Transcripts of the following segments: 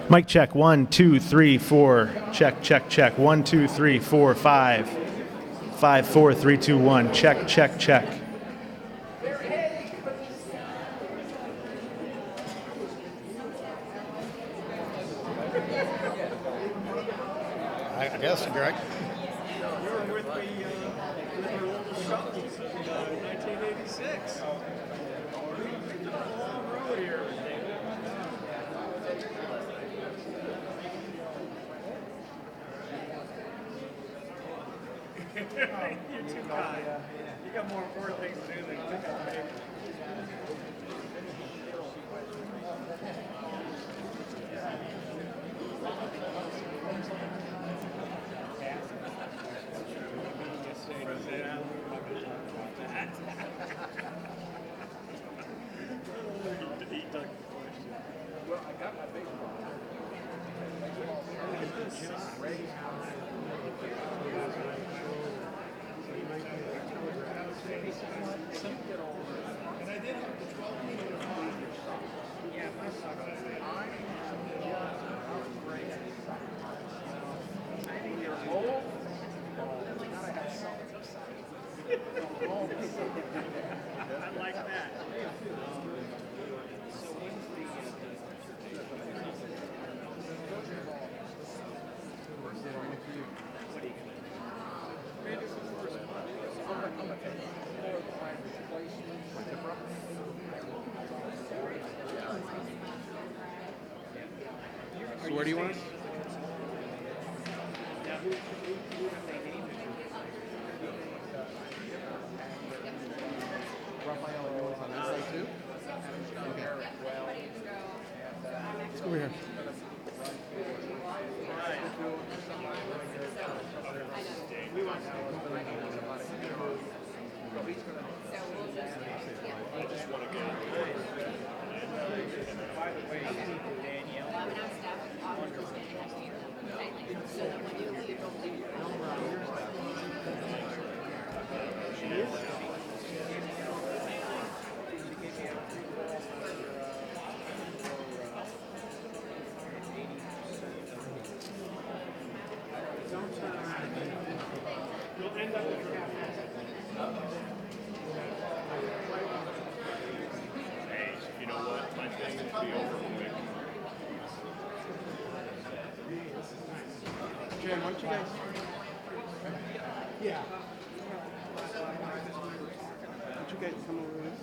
Mic check. 1, 2, 3, 4. Check, check, check. 1, 2, 3, 4, 5. 5, 4, 3, 2, 1. Check, check, check. I guess, Greg. You were with the Shuttles in 1986. We took a long road here, David. You're too kind. You got more important things to do than pick up paper. Well, I got my baseball. And I did have the 12-meter. Yeah, my son. I'm years old. I like that. So where do you want us? Raphael, you want us on this side too? Okay. Let's go over here. You know what? My thing would be over quick. Jen, why don't you guys? Yeah. Why don't you guys come over with us?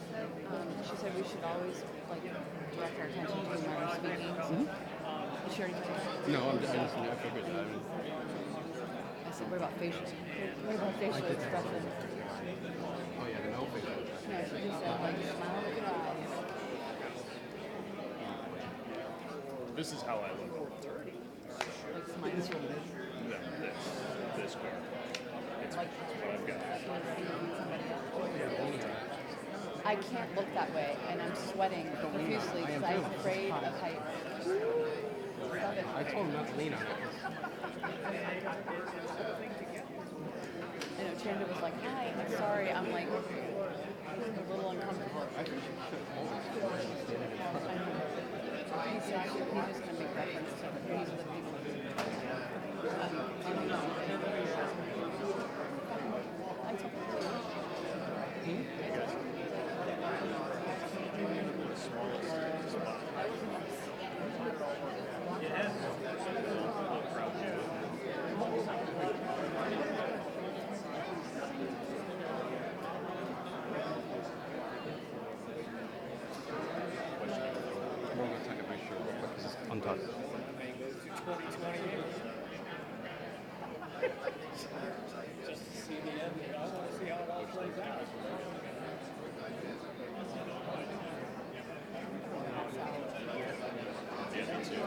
She said we should always direct our attention to whom we're speaking. Mm-hmm. She already told us. No, I figured that. I said, what about facial? What about facial expression? Oh yeah, no facial. No, she just said smile with your eyes. This is how I look. Like smile. No, this car. It's Like what I've got. I can't look that way, and I'm sweating profusely because I'm afraid of heights. I told him not to lean on it. I know Chandra was like, hi, I'm sorry. I'm like a little uncomfortable. I think she should hold it. He's just going to make reference to these are the people. I told him. Untucked. Just to see the end. I want to see how it all plays out. Yeah, me too.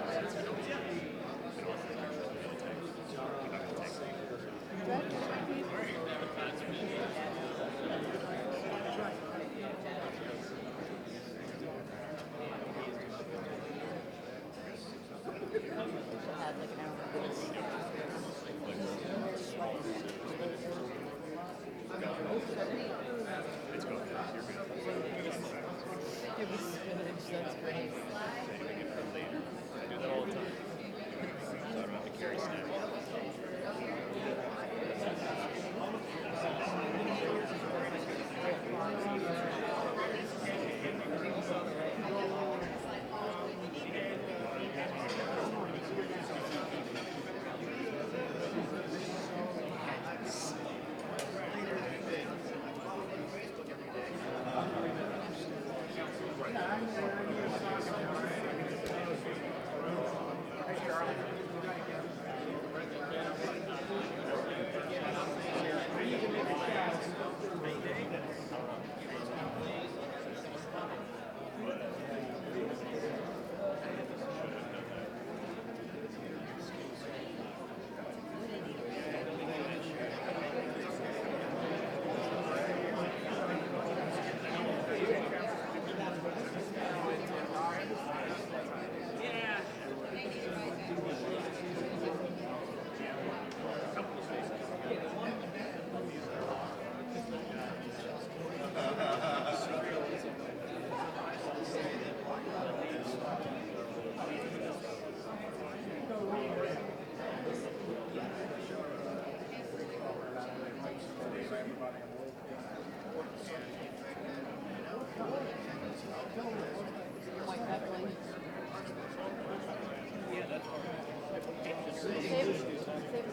Had like an hour.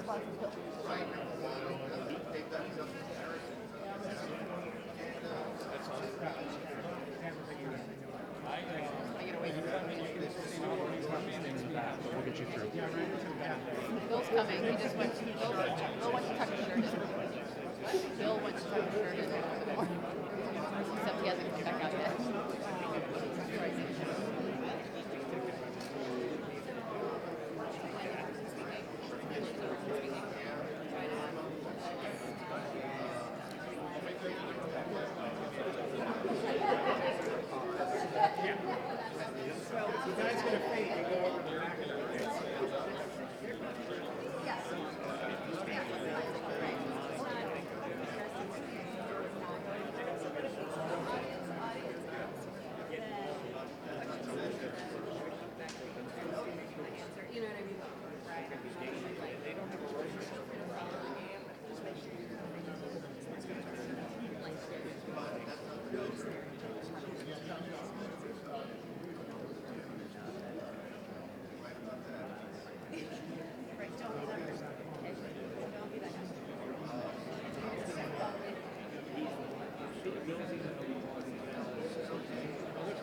We'll get you through. Bill's coming. He just went. Bill went to tuck his shirt in. Bill went to tuck his shirt in. Except he hasn't come back out yet. You guys gonna fade and go over the back of the race. You know what I mean?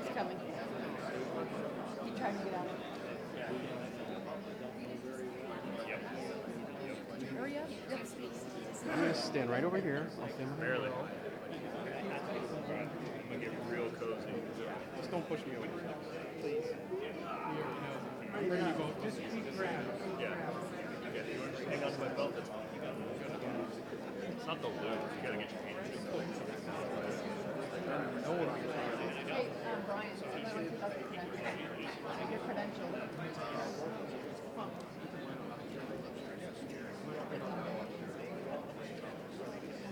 He's coming. He tried to get out. Hurry up. I'm gonna stand right over here. I'll stand behind Barely. you. I'm gonna get real cozy. Just don't push me over. Please. There you go. Just keep grabbing. Yeah. Okay. You want to hang on to my belt? That's fine. It's not the loop. You gotta get your hand. No one on the side. Hey, Brian, I want to take out your credentials.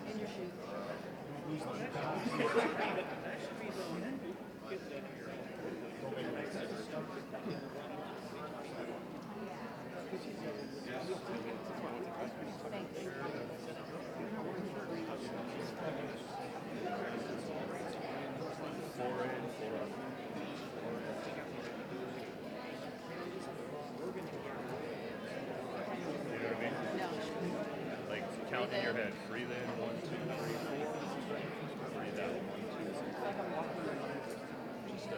In your shoes. No. Like count in your head. Breathe in. 1, 2, 3, 4. Breathe out. 1, 2, 3. It's like I'm walking. Just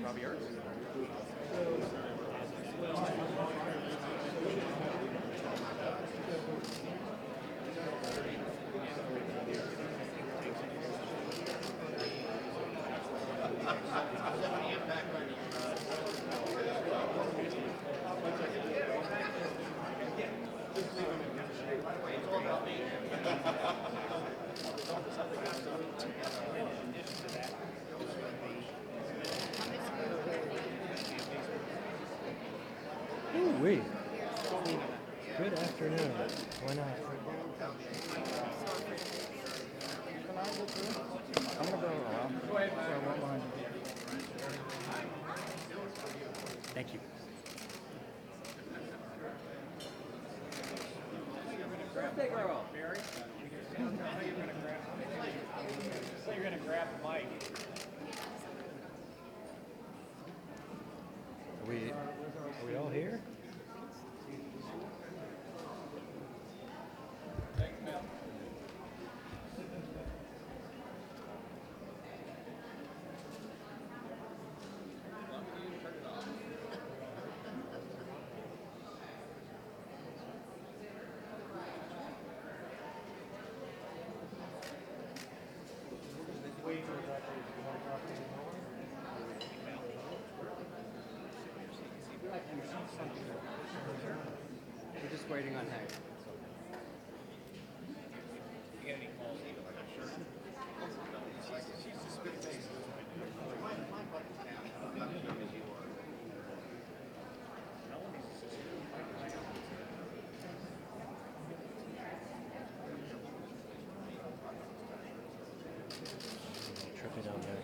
Probably yours. Ooh, wait. Good afternoon. Why not? I'm gonna go around. Go ahead. Thank you. Birthday girl. Barry. I don't know how you're gonna grab it. So you're gonna grab the mic. Are we all here? We're just waiting on Hank. Trippy down there.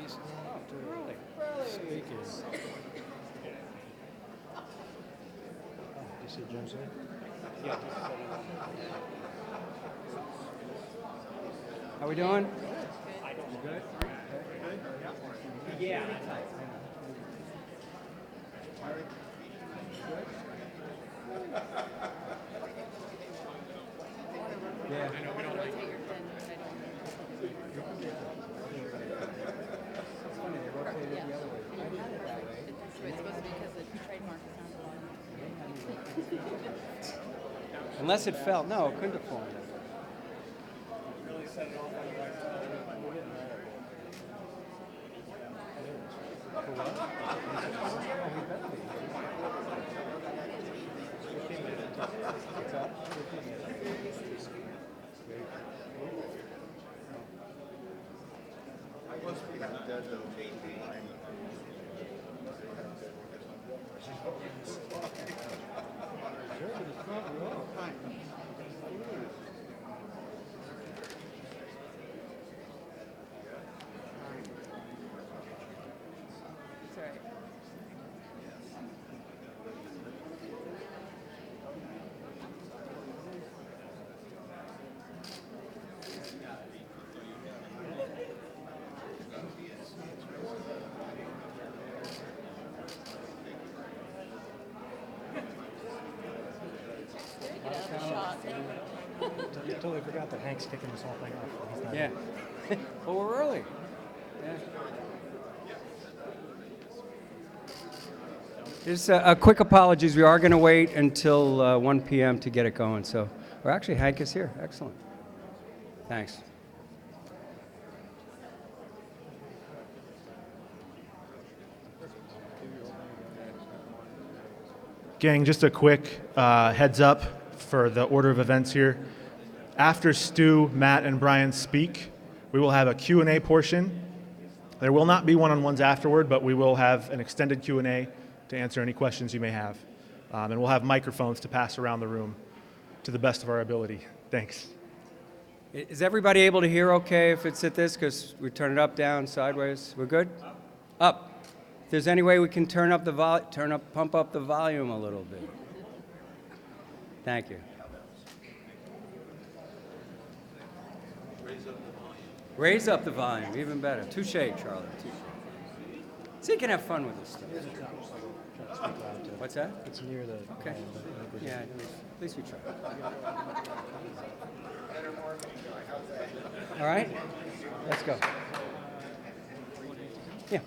He's speaking. You see Jim's here? How we doing? Good? Yeah. Yeah. I know we don't rotate your pen. It's funny, they rotated Yeah. the other way. I had it that way. That's the way it's supposed to be because the trademark is on the bottom. Unless it fell. No, it couldn't have fallen. Really set it off on the right side. For what? Oh, he better be. What's that? 15 minutes. It's all right. You could have a shot. You totally forgot that Hank's kicking this whole thing off. He's not Yeah. Well, we're early. Yeah. Just a quick apologies. We are going to wait until 1 p.m. to get it going. So, or actually, Hank is here. Excellent. Thanks. Gang, just a quick heads up for the order of events here. After Stu, Matt, and Brian speak, we will have a Q&A portion. There will not be one-on-ones afterward, but we will have an extended Q&A to answer any questions you may have. And we'll have microphones to pass around the room to the best of our ability. Thanks. Is everybody able to hear okay if it's at this? Because we turn it up, down, sideways. We're good? Up. If there's any way we can pump up the volume a little bit. Thank you. Raise up the volume, even better. Touche, Charlie. Touche. So you can have fun with this stuff. What's that? It's near the... Okay. Yeah, at least we try. All right? Let's go. Yeah.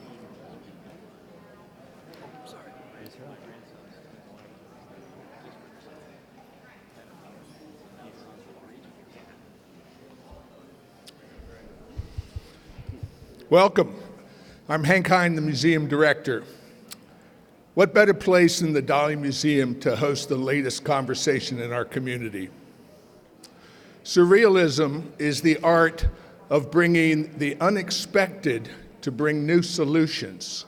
Welcome. I'm Hank Hine, the museum director. What better place than the Dolly Museum to host the latest conversation in our community? Surrealism is the art of bringing the unexpected to bring new solutions.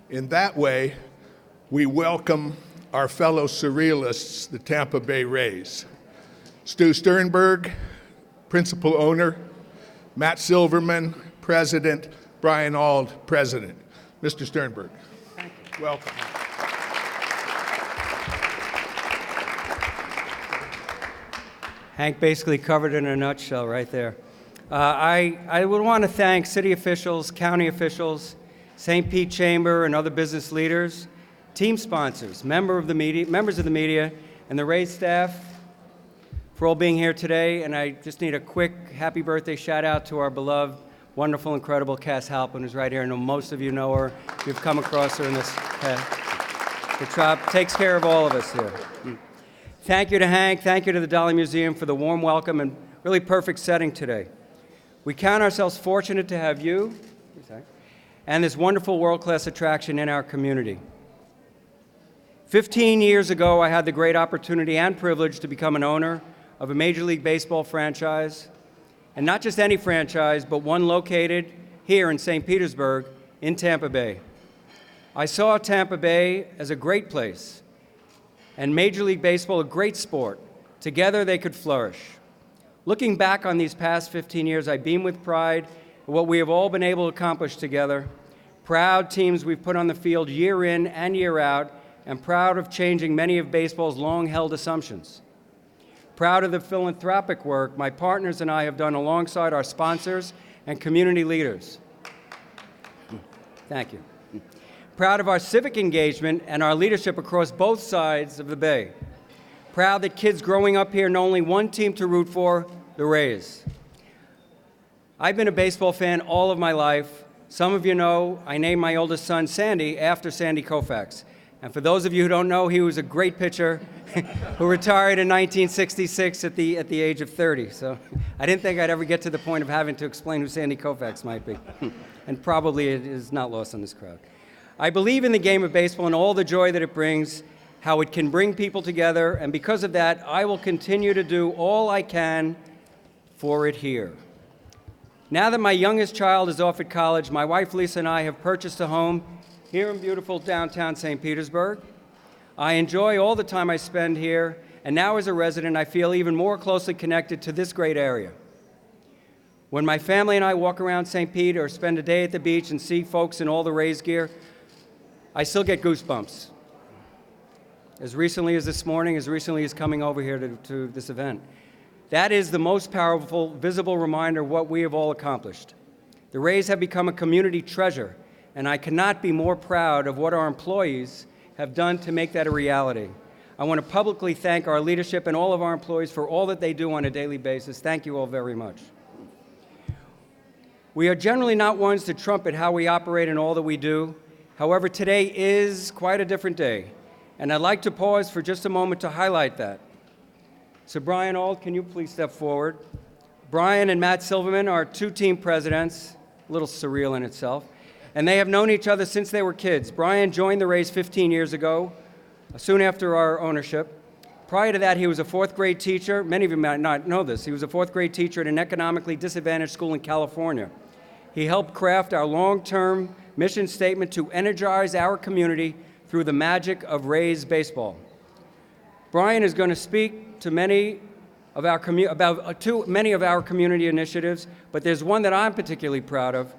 In that way, we welcome our fellow surrealists, the Tampa Bay Rays. Stu Sternberg, principal owner, Matt Silverman, president, Brian Auld, president. Mr. Sternberg, welcome. Hank basically covered it in a nutshell right there. I would want to thank city officials, county officials, St. Pete Chamber, and other business leaders, team sponsors, members of the media, and the Rays staff for all being here today. And I just need a quick happy birthday shout out to our beloved, wonderful, incredible Cass Halpin, who's right here. I know most of you know her. You've come across her in this. The tribe takes care of all of us here. Thank you to Hank, thank you to the Dolly Museum for the warm welcome and really perfect setting today. We count ourselves fortunate to have you and this wonderful world-class attraction in our community. 15 years ago, I had the great opportunity and privilege to become an owner of a Major League Baseball franchise, and not just any franchise, but one located here in St. Petersburg in Tampa Bay. I saw Tampa Bay as a great place, and Major League Baseball a great sport. Together they could flourish. Looking back on these past 15 years, I beam with pride at what we have all been able to accomplish together. Proud teams we've put on the field year in and year out, and proud of changing many of baseball's long-held assumptions. Proud of the philanthropic work my partners and I have done alongside our sponsors and community leaders. Thank you. Proud of our civic engagement and our leadership across both sides of the Bay. Proud that kids growing up here know only one team to root for, the Rays. I've been a baseball fan all of my life. Some of you know I named my oldest son Sandy after Sandy Koufax. And for those of you who don't know, he was a great pitcher who retired in 1966 at the age of 30. So I didn't think I'd ever get to the point of having to explain who Sandy Koufax might be. And probably it is not lost on this crowd. I believe in the game of baseball and all the joy that it brings, how it can bring people together, and because of that, I will continue to do all I can for it here. Now that my youngest child is off at college, my wife Lisa and I have purchased a home here in beautiful downtown St. Petersburg. I enjoy all the time I spend here, and now as a resident, I feel even more closely connected to this great area. When my family and I walk around St. Pete or spend a day at the beach and see folks in all the Rays gear, I still get goosebumps. As recently as this morning, as recently as coming over here to this event. That is the most powerful, visible reminder of what we have all accomplished. The Rays have become a community treasure, and I cannot be more proud of what our employees have done to make that a reality. I want to publicly thank our leadership and all of our employees for all that they do on a daily basis. Thank you all very much. We are generally not ones to trumpet how we operate in all that we do. However, today is quite a different day, and I'd like to pause for just a moment to highlight that. So Brian Auld, can you please step forward? Brian and Matt Silverman are two team presidents, a little surreal in itself, and they have known each other since they were kids. Brian joined the Rays 15 years ago, soon after our ownership. Prior to that, he was a fourth grade teacher. Many of you might not know this. He was a fourth grade teacher at an economically disadvantaged school in California. He helped craft our long-term mission statement to energize our community through the magic of Rays baseball. Brian is going to speak to many of our community initiatives, but there's one that I'm particularly proud of.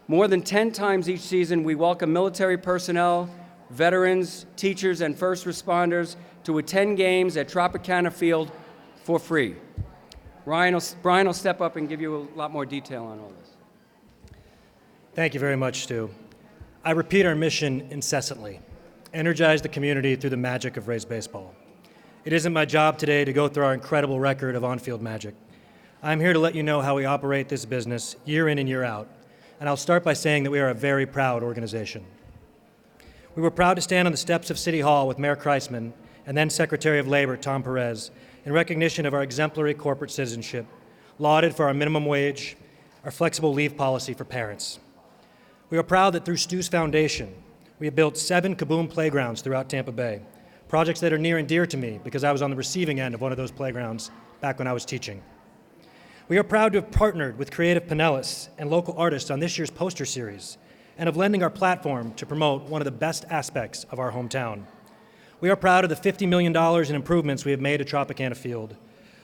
More than 10 times each season, we welcome military personnel, veterans, teachers, and first responders to attend games at Tropicana Field for free. Brian will step up and give you a lot more detail on all this. Thank you very much, Stu. I repeat our mission incessantly: energize the community through the magic of Rays baseball. It isn't my job today to go through our incredible record of on-field magic. I'm here to let you know how we operate this business year in and year out, and I'll start by saying that we are a very proud organization. We were proud to stand on the steps of City Hall with Mayor Kreisman and then Secretary of Labor Tom Perez in recognition of our exemplary corporate citizenship, lauded for our minimum wage, our flexible leave policy for parents. We are proud that through Stu's foundation, we have built 7 Kaboom playgrounds throughout Tampa Bay, projects that are near and dear to me because I was on the receiving end of one of those playgrounds back when I was teaching. We are proud to have partnered with Creative Pinellas and local artists on this year's poster series and of lending our platform to promote one of the best aspects of our hometown. We are proud of the $50 million in improvements we have made at Tropicana Field,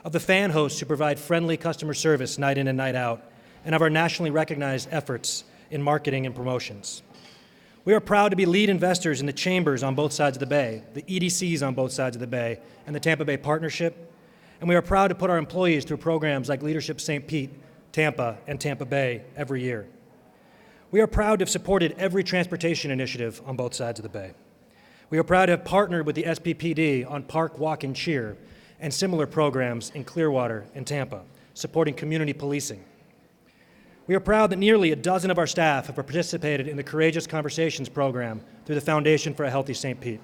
of the fan hosts who provide friendly customer service night in and night out, and of our nationally recognized efforts in marketing and promotions. We are proud to be lead investors in the chambers on both sides of the Bay, the EDCs on both sides of the Bay, and the Tampa Bay Partnership. And we are proud to put our employees through programs like Leadership St. Pete, Tampa, and Tampa Bay every year. We are proud to have supported every transportation initiative on both sides of the Bay. We are proud to have partnered with the SPPD on Park, Walk, and Cheer and similar programs in Clearwater and Tampa, supporting community policing. We are proud that nearly a dozen of our staff have participated in the Courageous Conversations program through the Foundation for a Healthy St. Pete.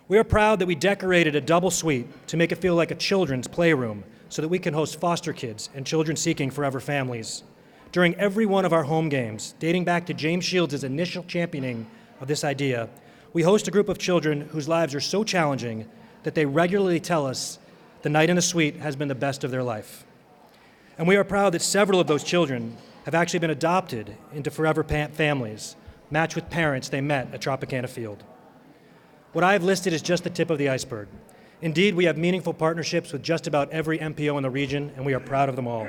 We are proud that we decorated a double suite to make it feel like a children's playroom so that we can host foster kids and children seeking forever families. During every one of our home games, dating back to James Shields' initial championing of this idea, we host a group of children whose lives are so challenging that they regularly tell us the night in the suite has been the best of their life. And we are proud that several of those children have actually been adopted into forever families, matched with parents they met at Tropicana Field. What I have listed is just the tip of the iceberg. Indeed, we have meaningful partnerships with just about every MPO in the region, and we are proud of them all.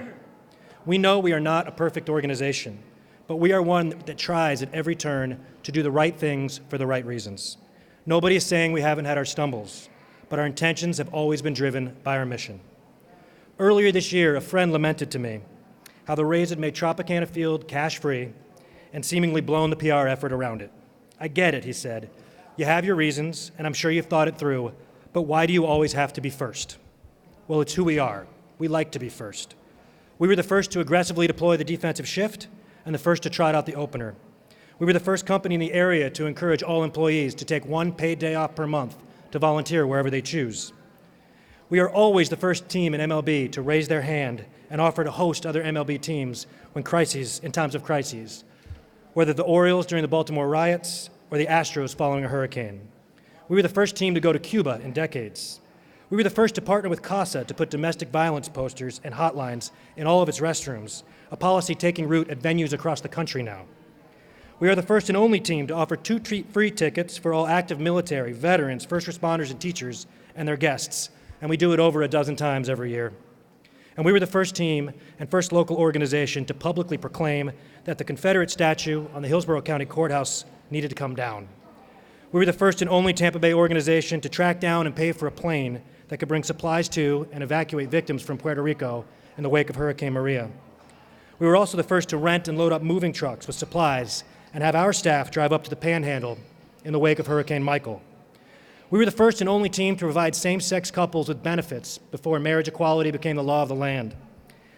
We know we are not a perfect organization, but we are one that tries at every turn to do the right things for the right reasons. Nobody is saying we haven't had our stumbles, but our intentions have always been driven by our mission. Earlier this year, a friend lamented to me how the Rays had made Tropicana Field cash-free and seemingly blown the PR effort around it. I get it, he said. You have your reasons, and I'm sure you've thought it through, but why do you always have to be first? Well, it's who we are. We like to be first. We were the first to aggressively deploy the defensive shift and the first to trot out the opener. We were the first company in the area to encourage all employees to take one paid day off per month to volunteer wherever they choose. We are always the first team in MLB to raise their hand and offer to host other MLB teams in times of crises, whether the Orioles during the Baltimore riots or the Astros following a hurricane. We were the first team to go to Cuba in decades. We were the first to partner with CASA to put domestic violence posters and hotlines in all of its restrooms, a policy taking root at venues across the country now. We are the first and only team to offer 2 free tickets for all active military, veterans, first responders, and teachers and their guests, and we do it over a dozen times every year. And we were the first team and first local organization to publicly proclaim that the Confederate statue on the Hillsborough County Courthouse needed to come down. We were the first and only Tampa Bay organization to track down and pay for a plane that could bring supplies to and evacuate victims from Puerto Rico in the wake of Hurricane Maria. We were also the first to rent and load up moving trucks with supplies and have our staff drive up to the Panhandle in the wake of Hurricane Michael. We were the first and only team to provide same-sex couples with benefits before marriage equality became the law of the land.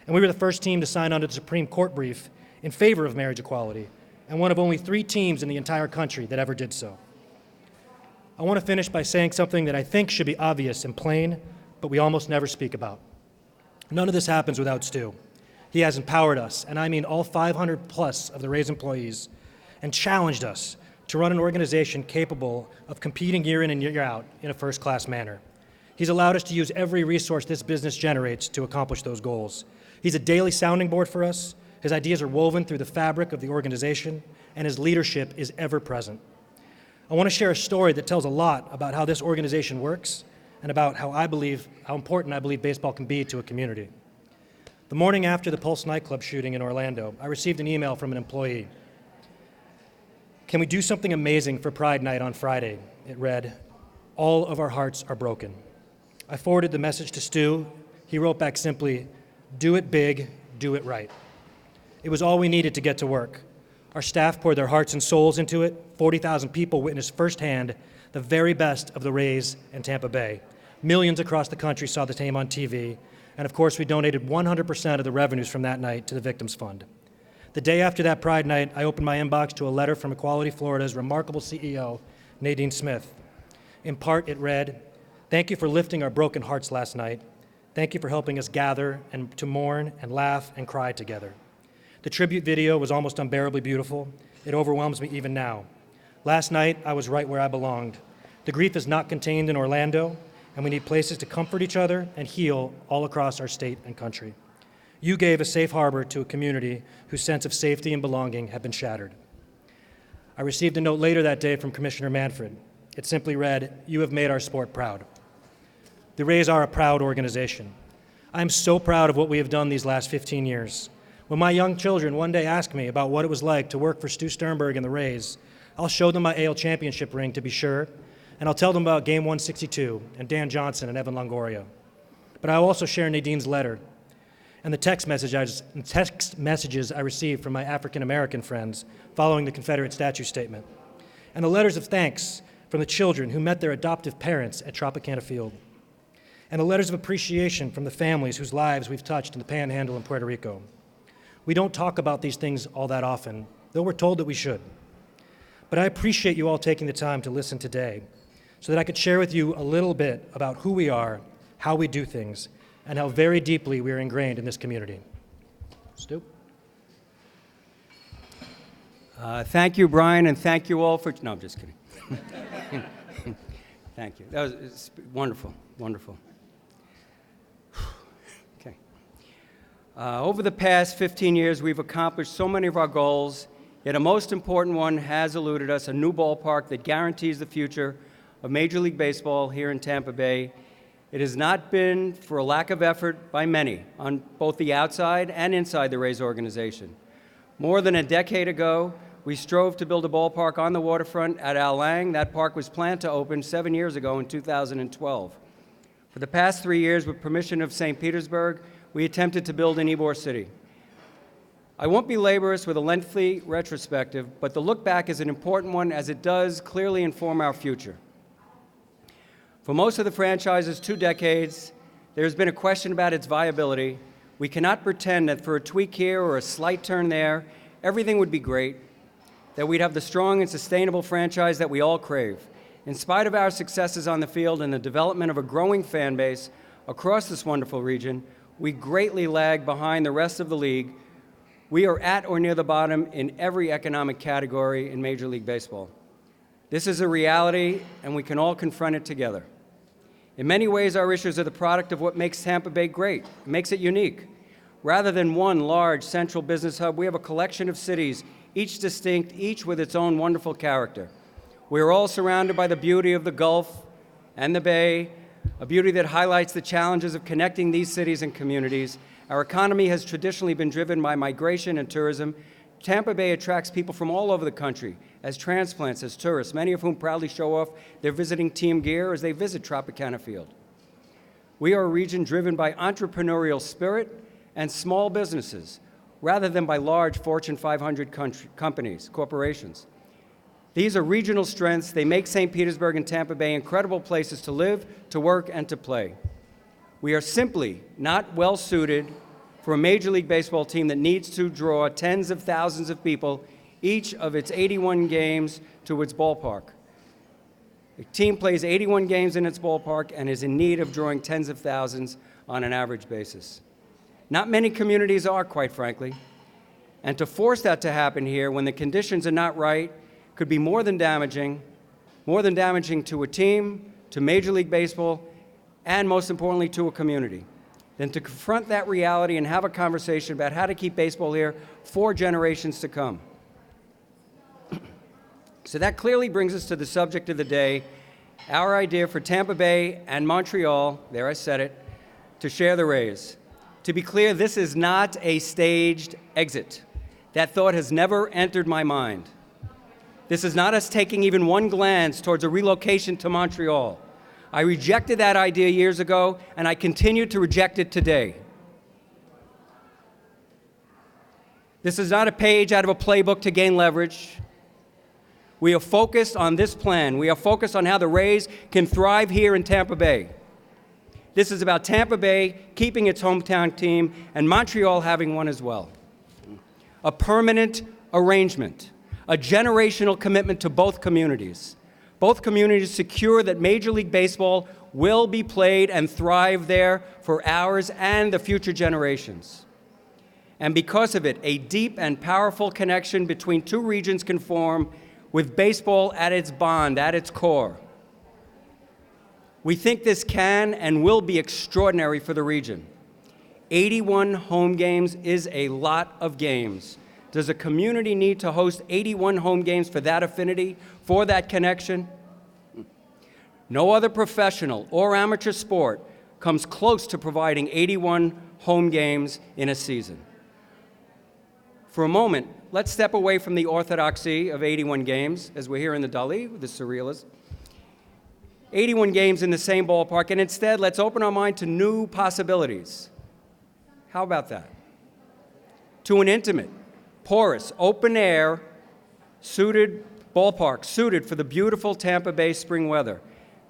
And we were the first team to sign onto the Supreme Court brief in favor of marriage equality, and one of only 3 teams in the entire country that ever did so. I want to finish by saying something that I think should be obvious and plain, but we almost never speak about. None of this happens without Stu. He has empowered us, and I mean all 500 plus of the Rays employees, and challenged us to run an organization capable of competing year in and year out in a first-class manner. He's allowed us to use every resource this business generates to accomplish those goals. He's a daily sounding board for us. His ideas are woven through the fabric of the organization, and his leadership is ever present. I want to share a story that tells a lot about how this organization works and about how important I believe baseball can be to a community. The morning after the Pulse nightclub shooting in Orlando, I received an email from an employee. Can we do something amazing for Pride Night on Friday? It read, all of our hearts are broken. I forwarded the message to Stu. He wrote back simply, do it big, do it right. It was all we needed to get to work. Our staff poured their hearts and souls into it. 40,000 people witnessed firsthand the very best of the Rays and Tampa Bay. Millions across the country saw the team on TV. And of course, we donated 100% of the revenues from that night to the Victims Fund. The day after that Pride Night, I opened my inbox to a letter from Equality Florida's remarkable CEO, Nadine Smith. In part, it read, thank you for lifting our broken hearts last night. Thank you for helping us gather and to mourn and laugh and cry together. The tribute video was almost unbearably beautiful. It overwhelms me even now. Last night, I was right where I belonged. The grief is not contained in Orlando, and we need places to comfort each other and heal all across our state and country. You gave a safe harbor to a community whose sense of safety and belonging had been shattered. I received a note later that day from Commissioner Manfred. It simply read, you have made our sport proud. The Rays are a proud organization. I am so proud of what we have done these last 15 years. When my young children one day ask me about what it was like to work for Stu Sternberg and the Rays, I'll show them my AL championship ring to be sure, and I'll tell them about Game 162 and Dan Johnson and Evan Longoria. But I'll also share Nadine's letter and the text messages I received from my African-American friends following the Confederate statue statement, and the letters of thanks from the children who met their adoptive parents at Tropicana Field, and the letters of appreciation from the families whose lives we've touched in the Panhandle in Puerto Rico. We don't talk about these things all that often, though we're told that we should. But I appreciate you all taking the time to listen today. so that I could share with you a little bit about who we are, how we do things, and how very deeply we are ingrained in this community. Stu? Thank you, Brian, and thank you all for... No, I'm just kidding. Thank you. That was wonderful, wonderful. Okay. Over the past 15 years, we've accomplished so many of our goals, yet a most important one has eluded us, a new ballpark that guarantees the future of Major League Baseball here in Tampa Bay. It has not been for a lack of effort by many on both the outside and inside the Rays organization. More than a decade ago, we strove to build a ballpark on the waterfront at Al Lang. That park was planned to open 7 years ago in 2012. For the past 3 years, with permission of St. Petersburg, we attempted to build in Ybor City. I won't belabor us with a lengthy retrospective, but the look back is an important one as it does clearly inform our future. For most of the franchise's 2 decades, there's been a question about its viability. We cannot pretend that for a tweak here or a slight turn there, everything would be great, that we'd have the strong and sustainable franchise that we all crave. In spite of our successes on the field and the development of a growing fan base across this wonderful region, we greatly lag behind the rest of the league. We are at or near the bottom in every economic category in Major League Baseball. This is a reality, and we can all confront it together. In many ways, our issues are the product of what makes Tampa Bay great, makes it unique. Rather than one large central business hub, we have a collection of cities, each distinct, each with its own wonderful character. We are all surrounded by the beauty of the Gulf and the Bay, a beauty that highlights the challenges of connecting these cities and communities. Our economy has traditionally been driven by migration and tourism. Tampa Bay attracts people from all over the country as transplants, as tourists, many of whom proudly show off their visiting team gear as they visit Tropicana Field. We are a region driven by entrepreneurial spirit and small businesses, rather than by large Fortune 500 companies, corporations. These are regional strengths. They make St. Petersburg and Tampa Bay incredible places to live, to work, and to play. We are simply not well suited for a Major League Baseball team that needs to draw tens of thousands of people each of its 81 games to its ballpark. The team plays 81 games in its ballpark and is in need of drawing tens of thousands on an average basis. Not many communities are, quite frankly, and to force that to happen here when the conditions are not right could be more than damaging to a team, to Major League Baseball, and most importantly, to a community, than to confront that reality and have a conversation about how to keep baseball here for generations to come. So that clearly brings us to the subject of the day, our idea for Tampa Bay and Montreal, there I said it, to share the Rays. To be clear, this is not a staged exit. That thought has never entered my mind. This is not us taking even one glance towards a relocation to Montreal. I rejected that idea years ago, and I continue to reject it today. This is not a page out of a playbook to gain leverage. We are focused on this plan. We are focused on how the Rays can thrive here in Tampa Bay. This is about Tampa Bay keeping its hometown team and Montreal having one as well. A permanent arrangement, a generational commitment to both communities. Both communities secure that Major League Baseball will be played and thrive there for ours and the future generations. And because of it, a deep and powerful connection between two regions can form with baseball at its bond, at its core. We think this can and will be extraordinary for the region. 81 home games is a lot of games. Does a community need to host 81 home games for that affinity, for that connection? No other professional or amateur sport comes close to providing 81 home games in a season. For a moment, let's step away from the orthodoxy of 81 games, as we're here in the Dali, the surrealist. 81 games in the same ballpark, and instead, let's open our mind to new possibilities. How about that? To an intimate, porous, open-air, suited ballpark, suited for the beautiful Tampa Bay spring weather.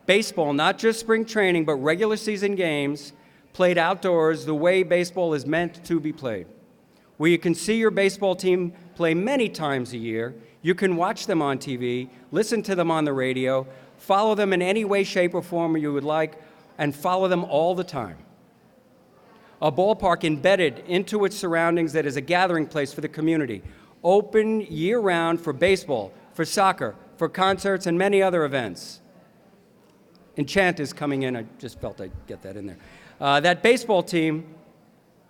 Baseball, not just spring training, but regular season games, played outdoors the way baseball is meant to be played. Where you can see your baseball team play many times a year, you can watch them on TV, listen to them on the radio, Follow them in any way, shape, or form you would like, and follow them all the time. A ballpark embedded into its surroundings that is a gathering place for the community, open year-round for baseball, for soccer, for concerts, and many other events. Enchant is coming in. I just felt I'd get that in there. That baseball team,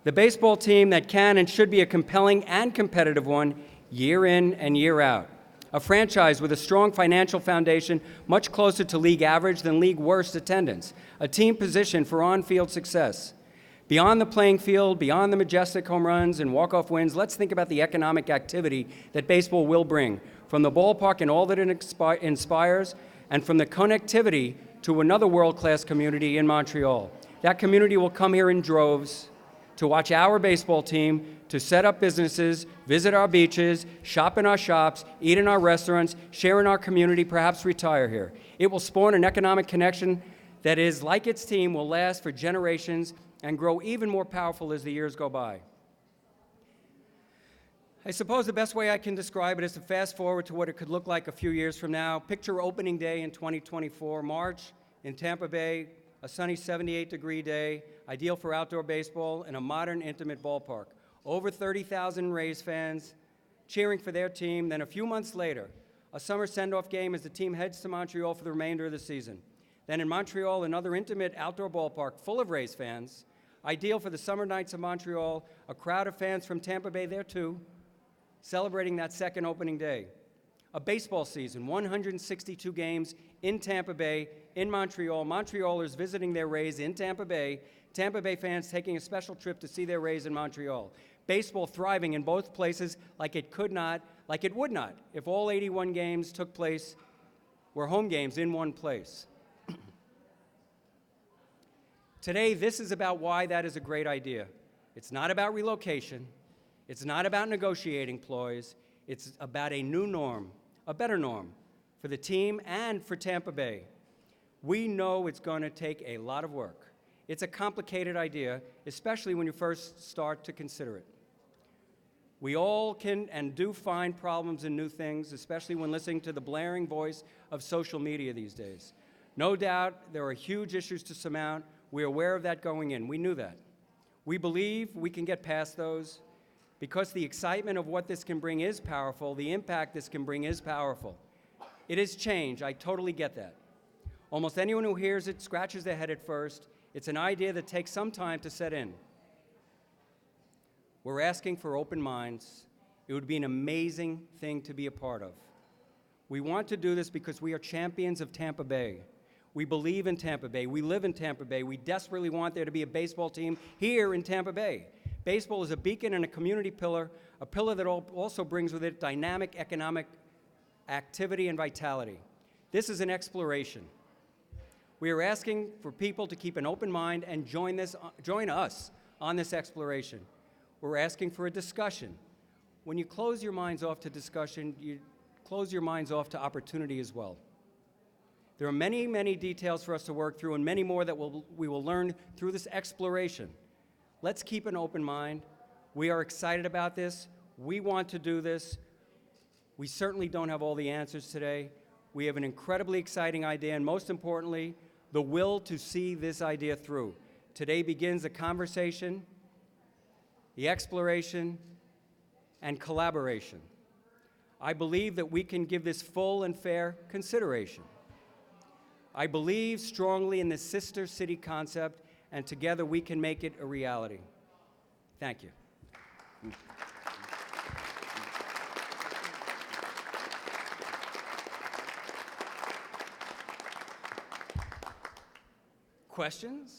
the baseball team that can and should be a compelling and competitive one year in and year out. A franchise with a strong financial foundation, much closer to league average than league worst attendance. A team positioned for on-field success. Beyond the playing field, beyond the majestic home runs and walk-off wins, let's think about the economic activity that baseball will bring, from the ballpark and all that it inspires, and from the connectivity to another world-class community in Montreal. That community will come here in droves to watch our baseball team, to set up businesses, visit our beaches, shop in our shops, eat in our restaurants, share in our community, perhaps retire here. It will spawn an economic connection that is, like its team, will last for generations and grow even more powerful as the years go by. I suppose the best way I can describe it is to fast forward to what it could look like a few years from now. Picture opening day in 2024, March in Tampa Bay, a sunny 78-degree day, ideal for outdoor baseball in a modern, intimate ballpark. Over 30,000 Rays fans cheering for their team. Then a few months later, a summer send-off game as the team heads to Montreal for the remainder of the season. Then in Montreal, another intimate outdoor ballpark full of Rays fans, ideal for the summer nights of Montreal, a crowd of fans from Tampa Bay there too, celebrating that second opening day. A baseball season, 162 games in Tampa Bay, in Montreal, Montrealers visiting their Rays in Tampa Bay fans taking a special trip to see their Rays in Montreal. Baseball thriving in both places like it would not, if all 81 games took place, were home games in one place. Today, this is about why that is a great idea. It's not about relocation. It's not about negotiating ploys. It's about a new norm, a better norm for the team and for Tampa Bay. We know it's going to take a lot of work. It's a complicated idea, especially when you first start to consider it. We all can and do find problems in new things, especially when listening to the blaring voice of social media these days. No doubt there are huge issues to surmount. We're aware of that going in. We knew that. We believe we can get past those because the excitement of what this can bring is powerful. The impact this can bring is powerful. It is change. I totally get that. Almost anyone who hears it scratches their head at first. It's an idea that takes some time to set in. We're asking for open minds. It would be an amazing thing to be a part of. We want to do this because we are champions of Tampa Bay. We believe in Tampa Bay. We live in Tampa Bay. We desperately want there to be a baseball team here in Tampa Bay. Baseball is a beacon and a community pillar, a pillar that also brings with it dynamic economic activity and vitality. This is an exploration. We are asking for people to keep an open mind and join us on this exploration. We're asking for a discussion. When you close your minds off to discussion, you close your minds off to opportunity as well. There are many, many details for us to work through and many more that we will learn through this exploration. Let's keep an open mind. We are excited about this. We want to do this. We certainly don't have all the answers today. We have an incredibly exciting idea, and most importantly, the will to see this idea through. Today begins a conversation, the exploration, and collaboration. I believe that we can give this full and fair consideration. I believe strongly in the sister city concept, and together we can make it a reality. Thank you. Questions?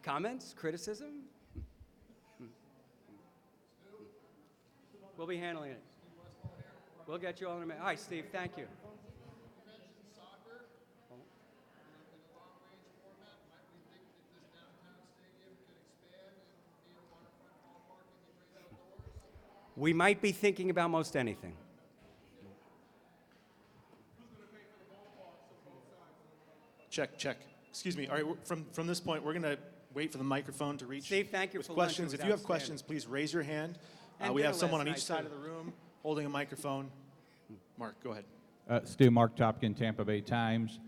Comments? Criticism? We'll be handling it. We'll get you all in a minute. Hi, Steve. Thank you. We might be thinking about most anything. Check, check. Excuse me. All right, from this point, we're going to wait for the microphone to reach. Steve, thank you with for questions. lunch. It If was you have outstanding. questions, please raise your hand. And We have dinner someone last on each night, side too. of the room holding a microphone. Mark, go ahead. Stu, Mark Topkin, Tampa Bay Times.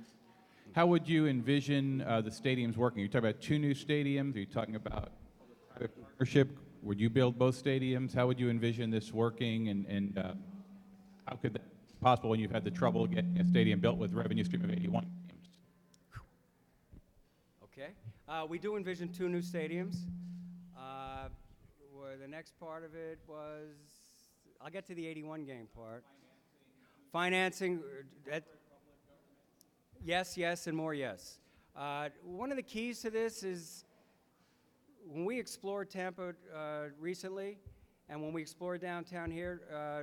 How would you envision the stadiums working? Are you talking about 2 new stadiums? Are you talking about private partnership? Would you build both stadiums? How would you envision this working, and how could that be possible when you've had the trouble getting a stadium built with revenue stream of 81 games? Okay. We do envision 2 new stadiums. Where the next part of it was, I'll get to the 81 game part. Financing, yes, yes, and more yes. One of the keys to this is when we explored Tampa recently, and when we explored downtown here,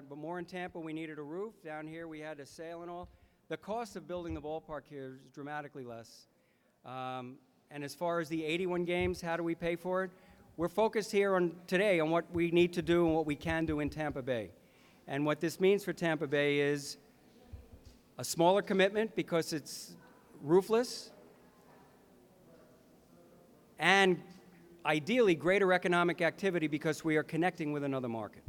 but more in Tampa, we needed a roof. Down here, we had a sail and all. The cost of building the ballpark here is dramatically less. And as far as the 81 games, how do we pay for it? We're focused here today on what we need to do and what we can do in Tampa Bay. And what this means for Tampa Bay is a smaller commitment because it's roofless, and ideally greater economic activity because we are connecting with another market.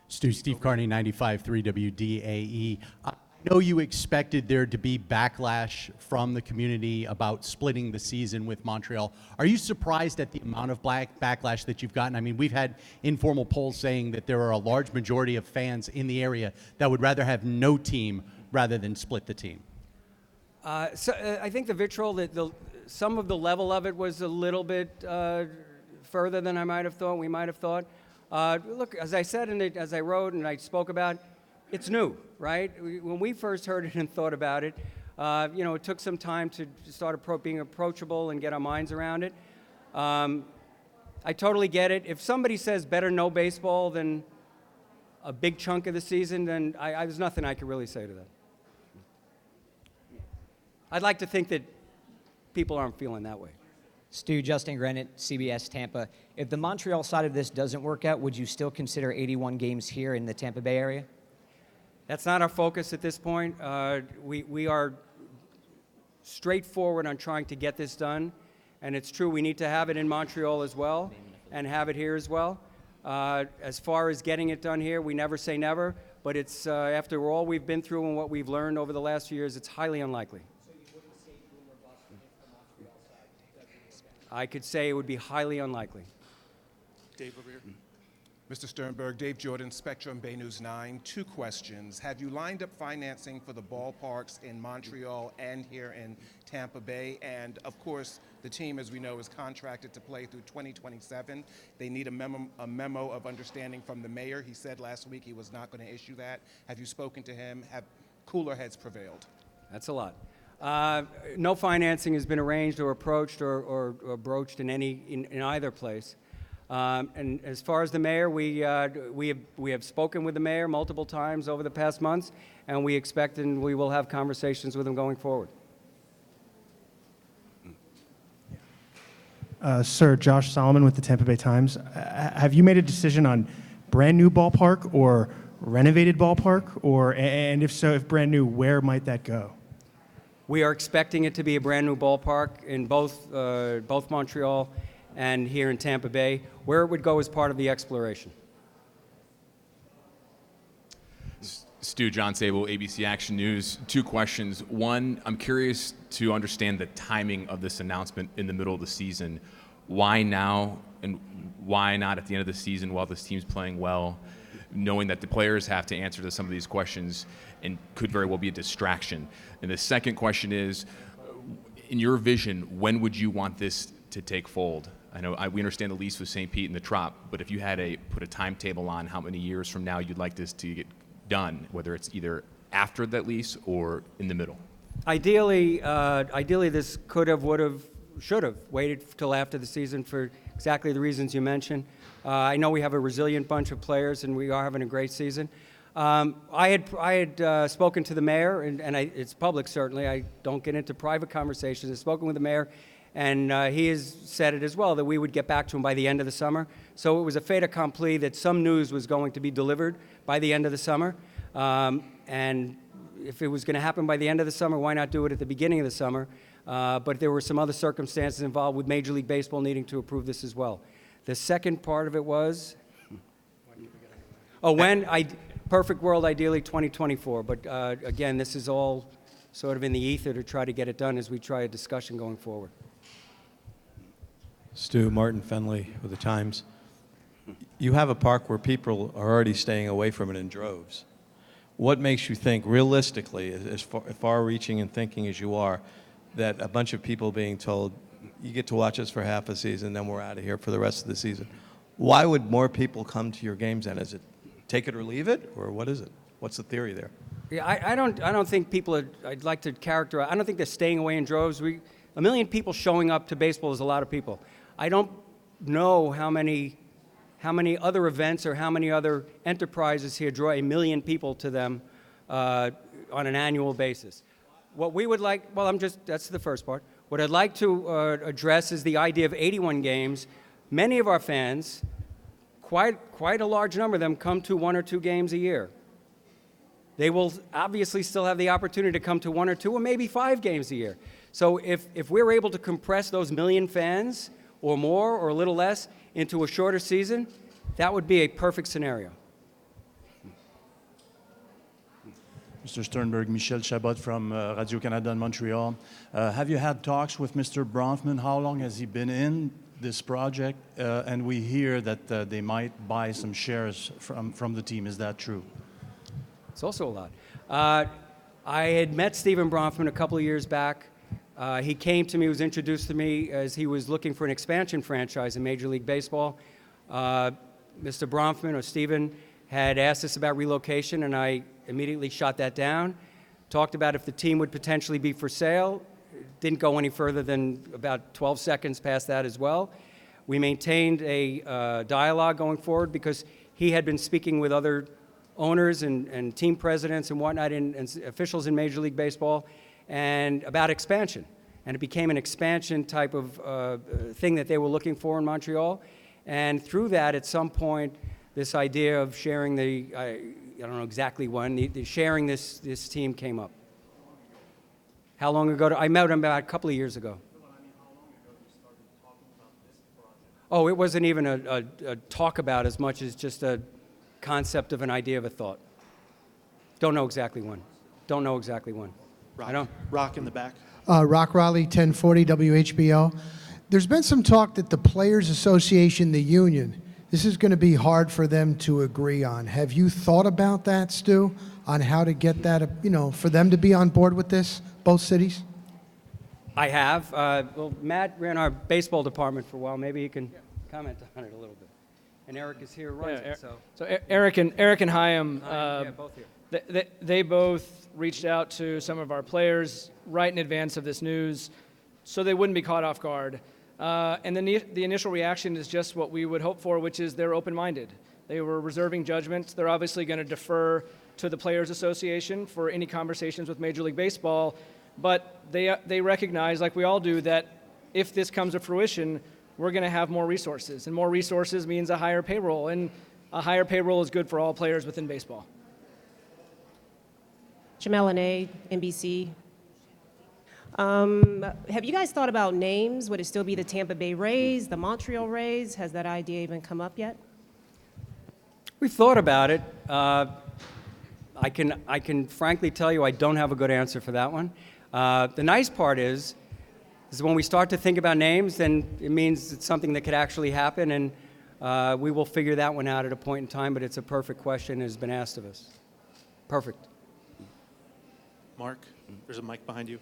Steve Carney, 95.3 WDAE. I know you expected there to be backlash from the community about splitting the season with Montreal. Are you surprised at the amount of backlash that you've gotten? I mean, we've had informal polls saying that there are a large majority of fans in the area that would rather have no team rather than split the team. I think the vitriol, some of the level of it was a little bit further than I might have thought, we might have thought. Look, as I said, as I wrote and I spoke about, it's new, right? When we first heard it and thought about it, it took some time to start being approachable and get our minds around it. I totally get it. If somebody says better no baseball than a big chunk of the season, then there's nothing I can really say to that. I'd like to think that people aren't feeling that way. Stu, Justin Grenett, CBS Tampa. If the Montreal side of this doesn't work out, would you still consider 81 games here in the Tampa Bay area? That's not our focus at this point. We are straightforward on trying to get this done. And it's true, we need to have it in Montreal as well and have it here as well. As far as getting it done here, we never say never. But it's after all we've been through and what we've learned over the last few years, it's highly unlikely. So you wouldn't say boom or bust if the Montreal side? I could say it would be highly unlikely. Dave Revere. Mr. Sternberg, Dave Jordan, Spectrum Bay News 9. 2 questions. Have you lined up financing for the ballparks in Montreal and here in Tampa Bay? And of course, the team, as we know, is contracted to play through 2027. They need a memo of understanding from the mayor. He said last week he was not going to issue that. Have you spoken to him? Have cooler heads prevailed? That's a lot. No financing has been arranged or approached or broached in either place. And as far as the mayor, we have spoken with the mayor multiple times over the past months, and we expect and we will have conversations with him going forward. Sir, Josh Solomon with the Tampa Bay Times. Have you made a decision on brand new ballpark or renovated ballpark, and if so, if brand new, where might that go? We are expecting it to be a brand new ballpark in both Montreal and here in Tampa Bay. Where it would go as part of the exploration. Stu, John Sable, ABC Action News. 2 questions. One, I'm curious to understand the timing of this announcement in the middle of the season. Why now, and why not at the end of the season while this team's playing well, knowing that the players have to answer to some of these questions and could very well be a distraction? And the second question is, in your vision, when would you want this to take fold? I know we understand the lease with St. Pete and the Trop, but if you had put a timetable on how many years from now you'd like this to get done, whether it's either after that lease or in the middle. Ideally, this could have, would have, should have waited till after the season for exactly the reasons you mentioned. I know we have a resilient bunch of players, and we are having a great season. I had spoken to the mayor, and it's public certainly. I don't get into private conversations. I've spoken with the mayor, and he has said it as well, that we would get back to him by the end of the summer. So it was a fait accompli that some news was going to be delivered by the end of the summer. And if it was going to happen by the end of the summer, why not do it at the beginning of the summer? But there were some other circumstances involved with Major League Baseball needing to approve this as well. The second part of it was, perfect world, ideally 2024. But again, this is all sort of in the ether to try to get it done as we try a discussion going forward. Stu, Martin Fenley with the Times. You have a park where people are already staying away from it in droves. What makes you think, realistically, as far-reaching in thinking as you are, that a bunch of people being told, you get to watch us for half a season, then we're out of here for the rest of the season? Why would more people come to your games then? Is it take it or leave it, or what is it? What's the theory there? Yeah, I don't think people are, I'd like to characterize, I don't think they're staying away in droves. A million people showing up to baseball is a lot of people. I don't know how many other events or how many other enterprises here draw 1 million people to them on an annual basis. What we would like, well, that's the first part. What I'd like to address is the idea of 81 games. Many of our fans, quite a large number of them, come to 1 or 2 games a year. They will obviously still have the opportunity to come to 1 or 2 or maybe 5 games a year. So if we're able to compress those 1 million fans or more or a little less into a shorter season, that would be a perfect scenario. Mr. Sternberg, Michel Chabot from Radio-Canada in Montreal. Have you had talks with Mr. Bronfman? How long has he been in this project? And we hear that they might buy some shares from the team. Is that true? It's also a lot. I had met Stephen Bronfman a couple of years back. He came to me, was introduced to me as he was looking for an expansion franchise in Major League Baseball. Mr. Bronfman, or Stephen, had asked us about relocation, and I immediately shot that down. Talked about if the team would potentially be for sale. Didn't go any further than about 12 seconds past that as well. We maintained a dialogue going forward because he had been speaking with other owners and team presidents and whatnot and officials in Major League Baseball and about expansion. And it became an expansion type of thing that they were looking for in Montreal. And through that, at some point, this idea of sharing the, I don't know exactly when, the sharing this team came up. How long ago? I met him about a couple of years ago. Oh, it wasn't even a talk about as much as just a concept of an idea of a thought. Don't know exactly when. Don't know exactly when. Rock, I don't. Rock in the back. Rock Raleigh, 1040 WHBO. There's been some talk that the Players Association, the union, this is going to be hard for them to agree on. Have you thought about that, Stu, on how to get that, for them to be on board with this, both cities? I have. Well, Matt ran our baseball department for a while. Maybe he can comment on it a little bit. And Eric is here, runs it. So Eric and Chaim, yeah, both here. They both reached out to some of our players right in advance of this news, so they wouldn't be caught off guard. And then the initial reaction is just what we would hope for, which is they're open-minded. They were reserving judgment. They're obviously going to defer to the Players Association for any conversations with Major League Baseball, but they recognize, like we all do, that if this comes to fruition, we're going to have more resources, and more resources means a higher payroll, and a higher payroll is good for all players within baseball. Jamel Ane, NBC. Have you guys thought about names? Would it still be the Tampa Bay Rays, the Montreal Rays? Has that idea even come up yet? We've thought about it. I can frankly tell you I don't have a good answer for that one. The nice part is when we start to think about names, then it means it's something that could actually happen, and we will figure that one out at a point in time, but it's a perfect question and has been asked of us. Perfect. Mark, there's a mic behind you.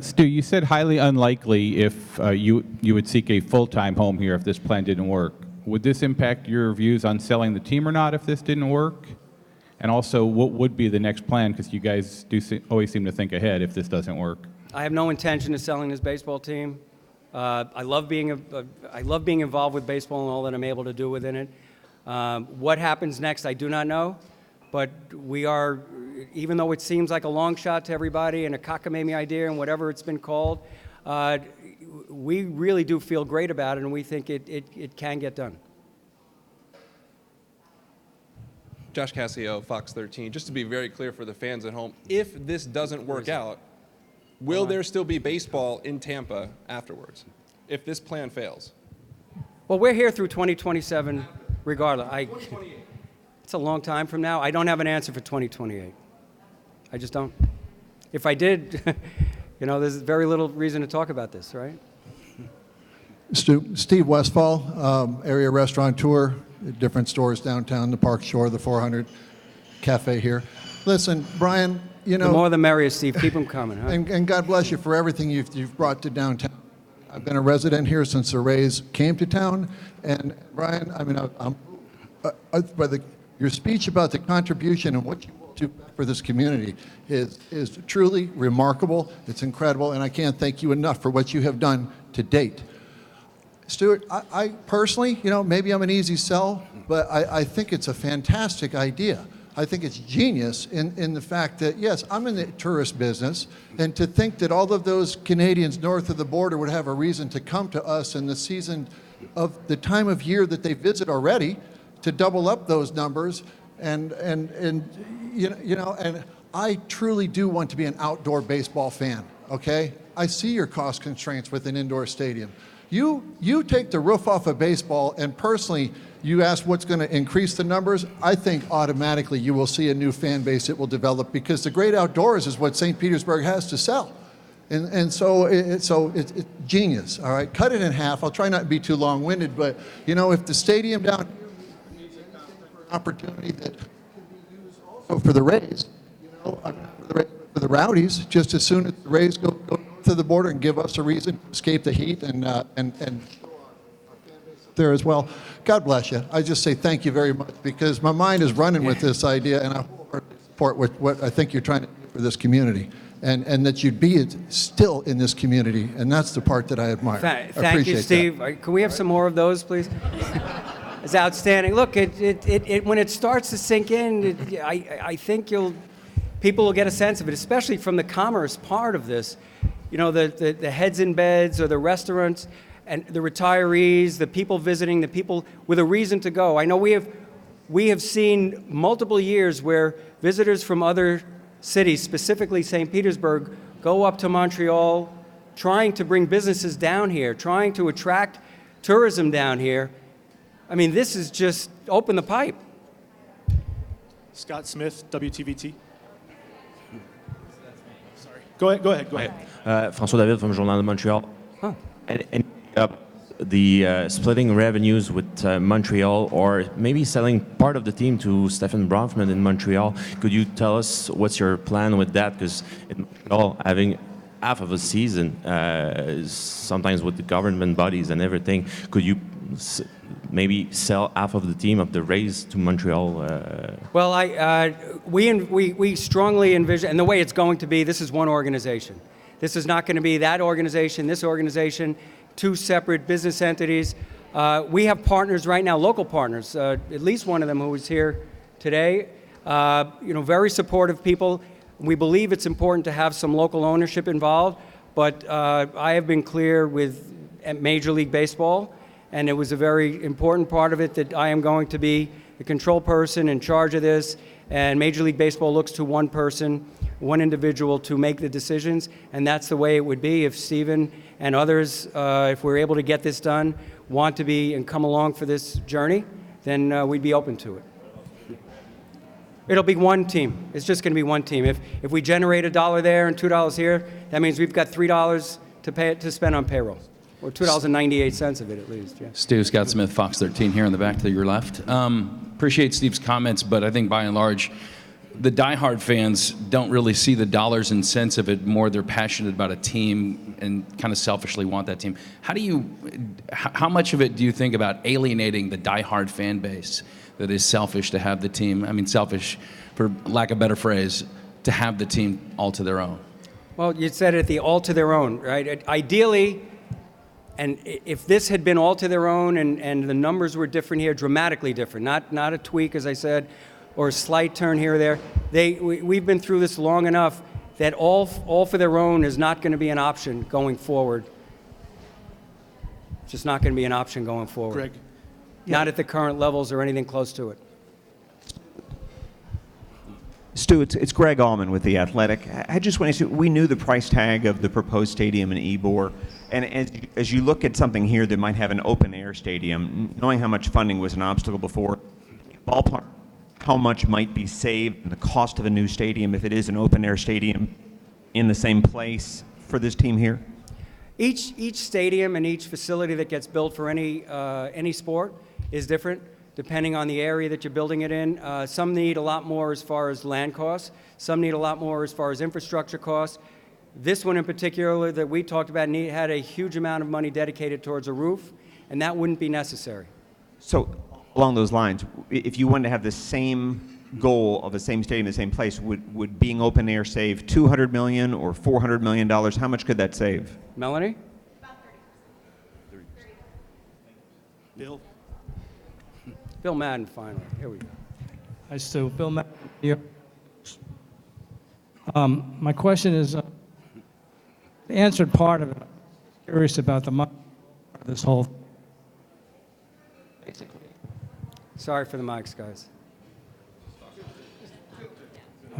Stu, you said highly unlikely if you would seek a full-time home here if this plan didn't work. Would this impact your views on selling the team or not if this didn't work? And also, what would be the next plan? Because you guys always seem to think ahead if this doesn't work. I have no intention of selling this baseball team. I love being involved with baseball and all that I'm able to do within it. What happens next, I do not know. But we are, even though it seems like a long shot to everybody and a cockamamie idea and whatever it's been called, we really do feel great about it, and we think it can get done. Josh Cassio, Fox 13. Just to be very clear for the fans at home, if this doesn't work out, will there still be baseball in Tampa afterwards, if this plan fails? Well, we're here through 2027 regardless. It's a long time from now. I don't have an answer for 2028. I just don't. If I did, there's very little reason to talk about this, right? Steve Westfall, area restaurateur, different stores downtown, the Park Shore, the 400 Cafe here. Listen, Brian, The more the merrier, Steve. Keep them coming, huh? and God bless you for everything you've brought to downtown. I've been a resident here since the Rays came to town, and Brian, I mean, your speech about the contribution and what you do for this community is truly remarkable. It's incredible, and I can't thank you enough for what you have done to date. Stuart, I personally, maybe I'm an easy sell, but I think it's a fantastic idea. I think it's genius in the fact that, yes, I'm in the tourist business, and to think that all of those Canadians north of the border would have a reason to come to us in the season of the time of year that they visit already, to double up those numbers, and I truly do want to be an outdoor baseball fan, okay? I see your cost constraints with an indoor stadium. You take the roof off of baseball, and personally, you ask what's going to increase the numbers. I think automatically you will see a new fan base that will develop, because the great outdoors is what St. Petersburg has to sell. And so it's genius, all right? Cut it in half. I'll try not to be too long-winded, but, if the stadium down here needs an opportunity that could be used also for the Rays, for the Rowdies, just as soon as the Rays go to the border and give us a reason to escape the heat and there as well. God bless you. I just say thank you very much, because my mind is running with this idea, and I wholeheartedly support what I think you're trying to do for this community, and that you'd be still in this community, and that's the part that I admire. Thank you, Steve. Can we have some more of those, please? It's outstanding. Look, when it starts to sink in, I think people will get a sense of it, especially from the commerce part of this. The heads in beds, or the restaurants, and the retirees, the people visiting, the people with a reason to go. I know we have seen multiple years where visitors from other cities, specifically St. Petersburg, go up to Montreal trying to bring businesses down here, trying to attract tourism down here. I mean, this is just open the pipe. Scott Smith, WTVT. Sorry. Go ahead. François David from Journal de Montreal. And the splitting revenues with Montreal, or maybe selling part of the team to Stephen Bronfman in Montreal. Could you tell us what's your plan with that? Because in Montreal, having half of a season, sometimes with the government bodies and everything, could you maybe sell half of the team of the Rays to Montreal? Well, we strongly envision, and the way it's going to be, this is one organization. This is not going to be that organization, this organization, two separate business entities. We have partners right now, local partners, at least one of them who is here today, very supportive people. We believe it's important to have some local ownership involved, but I have been clear with Major League Baseball, and it was a very important part of it that I am going to be the control person in charge of this, and Major League Baseball looks to one person, one individual to make the decisions, and that's the way it would be if Stephen and others, if we're able to get this done, want to be and come along for this journey, then we'd be open to it. It'll be one team. It's just going to be one team. If we generate $1 there and $2 here, that means we've got $3 to spend on payroll, or $2.98 of it at least. Yeah. Stu, Scott Smith, Fox 13 here in the back to your left. Appreciate Steve's comments, but I think by and large, the diehard fans don't really see the dollars and cents of it. More, they're passionate about a team and kind of selfishly want that team. How much of it do you think about alienating the diehard fan base that is selfish to have the team? I mean, selfish, for lack of a better phrase, to have the team all to their own. Well, you said it, the all to their own, right? Ideally, and if this had been all to their own and the numbers were different here, dramatically different, not a tweak, as I said, or a slight turn here or there. We've been through this long enough that all for their own is not going to be an option going forward. It's just not going to be an option going forward. Greg. Not at the current levels or anything close to it. Stu, it's Greg Allman with The Athletic. I just want to say, we knew the price tag of the proposed stadium in Ybor, and as you look at something here that might have an open-air stadium, knowing how much funding was an obstacle before, ballpark how much might be saved and the cost of a new stadium if it is an open-air stadium in the same place for this team here? Each stadium and each facility that gets built for any sport is different depending on the area that you're building it in. Some need a lot more as far as land costs. Some need a lot more as far as infrastructure costs. This one in particular that we talked about had a huge amount of money dedicated towards a roof, and that wouldn't be necessary. So along those lines, if you wanted to have the same goal of the same stadium in the same place, would being open air save $200 million or $400 million? How much could that save? Melanie? Bill Madden, finally. Here we go. Hi, Stu. Bill Madden here. My question is, answered part of it. I'm curious about the money of this whole. Sorry for the mics, guys.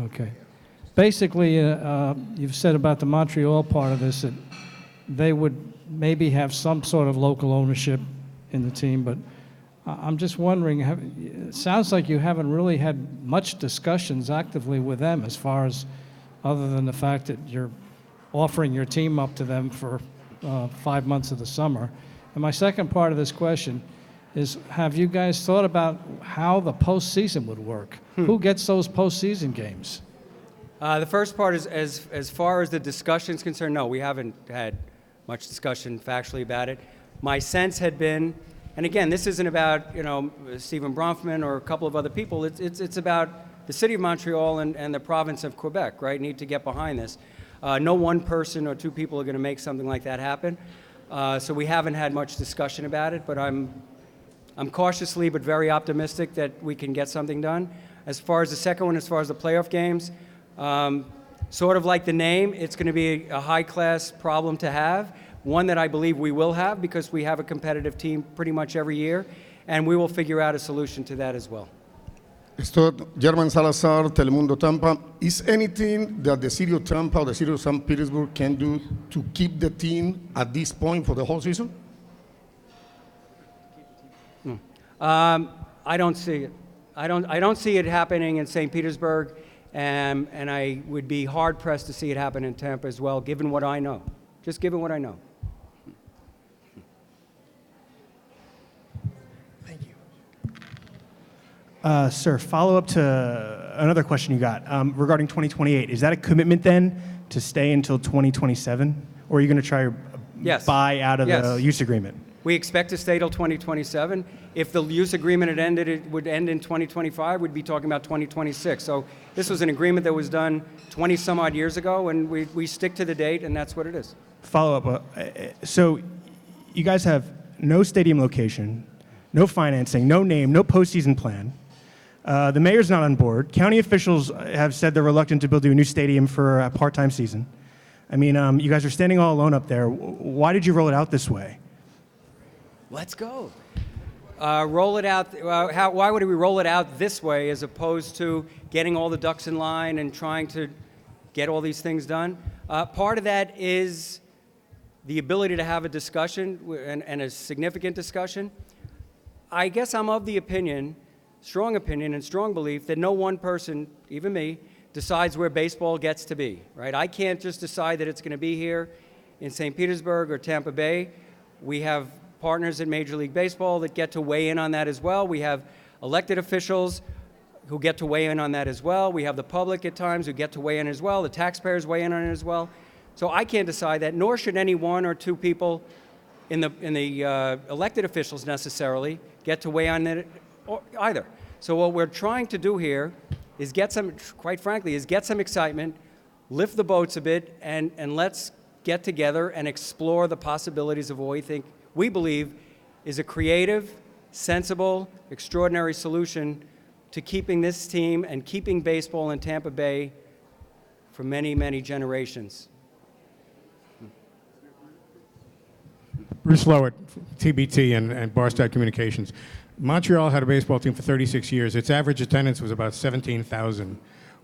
Okay. Basically, you've said about the Montreal part of this that they would maybe have some sort of local ownership in the team, but I'm just wondering, it sounds like you haven't really had much discussions actively with them as far as other than the fact that you're offering your team up to them for 5 months of the summer. And my second part of this question is, have you guys thought about how the postseason would work? Who gets those postseason games? The first part is, as far as the discussion is concerned, no, we haven't had much discussion factually about it. My sense had been, and again, this isn't about, Stephen Bronfman or a couple of other people. It's about the city of Montreal and the province of Quebec, right, need to get behind this. No one person or two people are going to make something like that happen. So we haven't had much discussion about it, but I'm cautiously but very optimistic that we can get something done. As far as the second one, as far as the playoff games, sort of like the name, it's going to be a high-class problem to have, one that I believe we will have because we have a competitive team pretty much every year, and we will figure out a solution to that as well. German Salazar, Telemundo Tampa. Is anything that the city of Tampa or the city of St. Petersburg can do to keep the team at this point for the whole season? I don't see it. I don't see it happening in St. Petersburg, and I would be hard-pressed to see it happen in Tampa as well, given what I know. Just given what I know. Sir, follow up to another question you got regarding 2028. Is that a commitment then to stay until 2027? Or are you going to try to buy out of the use agreement? We expect to stay till 2027. If the use agreement had ended, it would end in 2025. We'd be talking about 2026. So this was an agreement that was done 20 some odd years ago, and we stick to the date, and that's what it is. Follow up. So you guys have no stadium location, no financing, no name, no postseason plan. The mayor's not on board. County officials have said they're reluctant to build you a new stadium for a part-time season. I mean, you guys are standing all alone up there. Why did you roll it out this way? Let's go. Roll it out. Why would we roll it out this way as opposed to getting all the ducks in line and trying to get all these things done? Part of that is the ability to have a discussion and a significant discussion. I guess I'm of the opinion, strong opinion and strong belief that no one person, even me, decides where baseball gets to be, right? I can't just decide that it's going to be here in St. Petersburg or Tampa Bay. We have partners in Major League Baseball that get to weigh in on that as well. We have elected officials who get to weigh in on that as well. We have the public at times who get to weigh in as well. The taxpayers weigh in on it as well. So I can't decide that, nor should any one or two people in the elected officials necessarily get to weigh on it either. So what we're trying to do here is get some, quite frankly, is get some excitement, lift the boats a bit, and let's get together and explore the possibilities of what we believe is a creative, sensible, extraordinary solution to keeping this team and keeping baseball in Tampa Bay for many, many generations. Bruce Lowett, TBT and Barstow Communications. Montreal had a baseball team for 36 years. Its average attendance was about 17,000,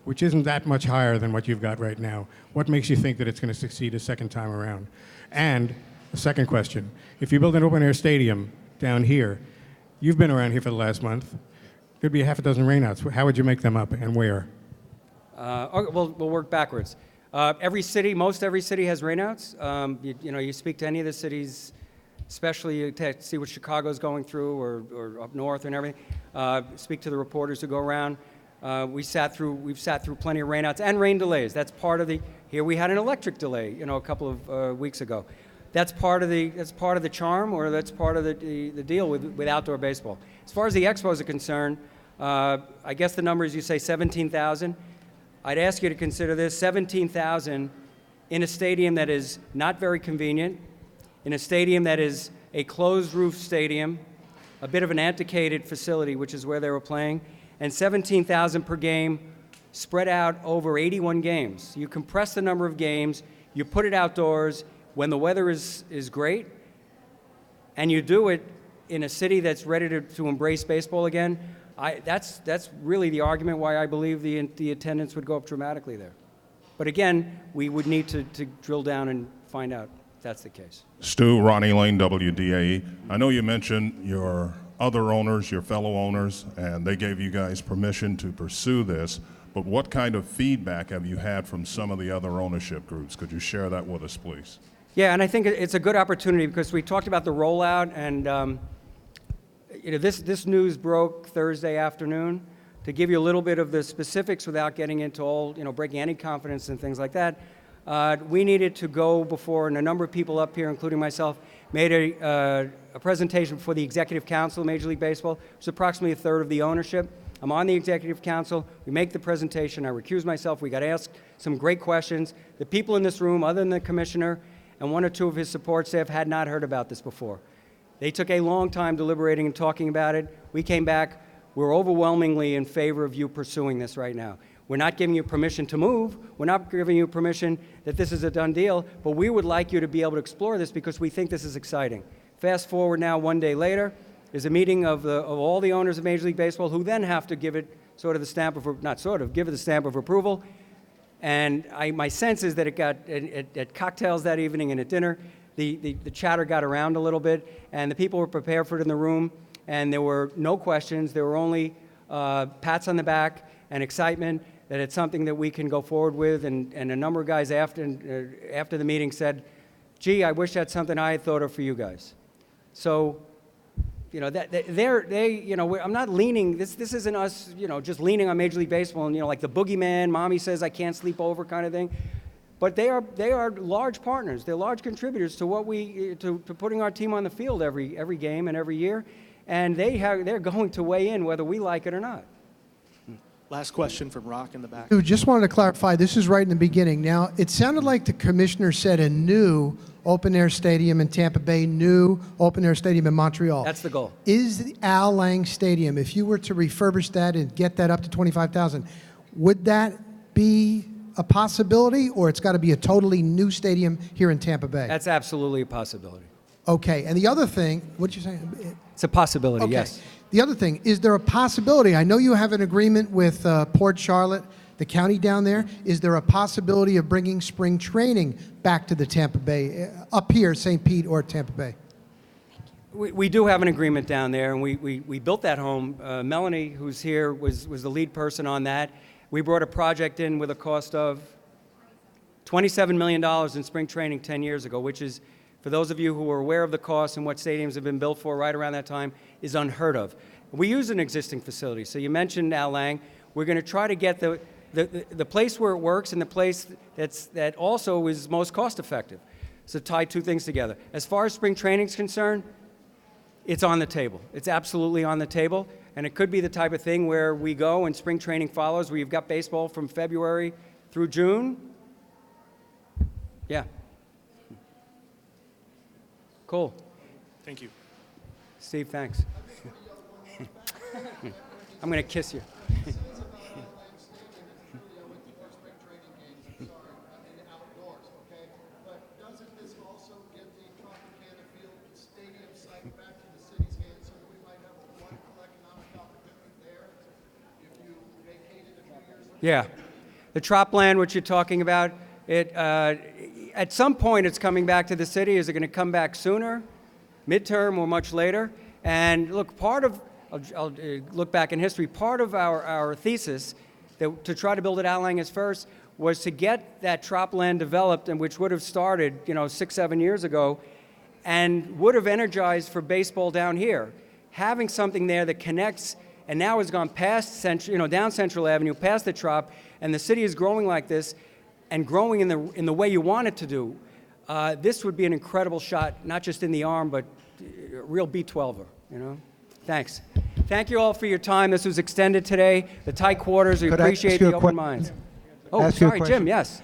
which isn't that much higher than what you've got right now. What makes you think that it's going to succeed a second time around? And the second question, if you build an open-air stadium down here, you've been around here for the last month. There'd be a half a dozen rainouts. How would you make them up and where? Okay, we'll work backwards. Every city, most every city has rainouts. You speak to any of the cities, especially to see what Chicago's going through or up north and everything. Speak to the reporters who go around. We've sat through plenty of rainouts and rain delays. That's part of the. Here we had an electric delay, a couple of weeks ago. That's part of the charm, or that's part of the deal with outdoor baseball. As far as the Expos are concerned, I guess the numbers you say 17,000. I'd ask you to consider this: 17,000 in a stadium that is not very convenient, in a stadium that is a closed-roof stadium, a bit of an antiquated facility, which is where they were playing, and 17,000 per game spread out over 81 games. You compress the number of games, you put it outdoors when the weather is great, and you do it in a city that's ready to embrace baseball again. That's really the argument why I believe the attendance would go up dramatically there. But again, we would need to drill down and find out if that's the case. Stu, Ronnie Lane, WDAE. I know you mentioned your other owners, your fellow owners, and they gave you guys permission to pursue this, but what kind of feedback have you had from some of the other ownership groups? Could you share that with us, please? Yeah, and I think it's a good opportunity because we talked about the rollout, and this news broke Thursday afternoon. To give you a little bit of the specifics without getting into all, breaking any confidence and things like that, we needed to go before, and a number of people up here, including myself, made a presentation for the Executive Council of Major League Baseball. It's approximately a third of the ownership. I'm on the Executive Council. We make the presentation. I recuse myself. We got asked some great questions. The people in this room, other than the commissioner and one or two of his support staff, had not heard about this before. They took a long time deliberating and talking about it. We came back. We're overwhelmingly in favor of you pursuing this right now. We're not giving you permission to move. We're not giving you permission that this is a done deal, but we would like you to be able to explore this because we think this is exciting. Fast forward now, one day later, there's a meeting of all the owners of Major League Baseball who then have to give it give it the stamp of approval. And my sense is that it got, at cocktails that evening and at dinner, the chatter got around a little bit, and the people were prepared for it in the room, and there were no questions. There were only pats on the back and excitement that it's something that we can go forward with. And a number of guys after the meeting said, gee, I wish that's something I had thought of for you guys. So, I'm not leaning, this isn't us, just leaning on Major League Baseball and, like the boogeyman, mommy says I can't sleep over kind of thing. But they are large partners. They're large contributors to to putting our team on the field every game and every year. And they're going to weigh in whether we like it or not. Last question from Rock in the back. Just wanted to clarify, this is right in the beginning. Now, it sounded like the commissioner said a new open-air stadium in Tampa Bay, new open-air stadium in Montreal. That's the goal. Is the Al Lang Stadium, if you were to refurbish that and get that up to 25,000, would that be a possibility, or it's got to be a totally new stadium here in Tampa Bay? That's absolutely a possibility. Okay, and the other thing, what did you say? It's a possibility, okay. Yes. The other thing, is there a possibility, I know you have an agreement with Port Charlotte, the county down there, is there a possibility of bringing spring training back to the Tampa Bay, up here, St. Pete or Tampa Bay? We do have an agreement down there, and we built that home. Melanie, who's here, was the lead person on that. We brought a project in with a cost of $27 million in spring training 10 years ago, which is, for those of you who are aware of the costs and what stadiums have been built for right around that time, is unheard of. We use an existing facility. So you mentioned Al Lang. We're going to try to get the place where it works and the place that also is most cost effective. So tie two things together. As far as spring training is concerned, it's on the table. It's absolutely on the table. And it could be the type of thing where we go and spring training follows, where you've got baseball from February through June. Yeah. Cool. Thank you. Steve, thanks. I'm going to kiss you. Yeah. The Trop land, which you're talking about, at some point it's coming back to the city. Is it going to come back sooner, midterm, or much later? And look, part of I'll look back in history. Part of our thesis that to try to build at Al Lang's first was to get that trop land developed, and which would have started, 6, 7 years ago, and would have energized for baseball down here. Having something there that connects, and now has gone past down Central Avenue, past the trop, and the city is growing like this, and growing in the way you want it to do. This would be an incredible shot, not just in the arm, but a real B12er. Thanks. Thank you all for your time. This was extended today. The tight quarters. We appreciate the open minds. Oh, sorry, Jim. Yes.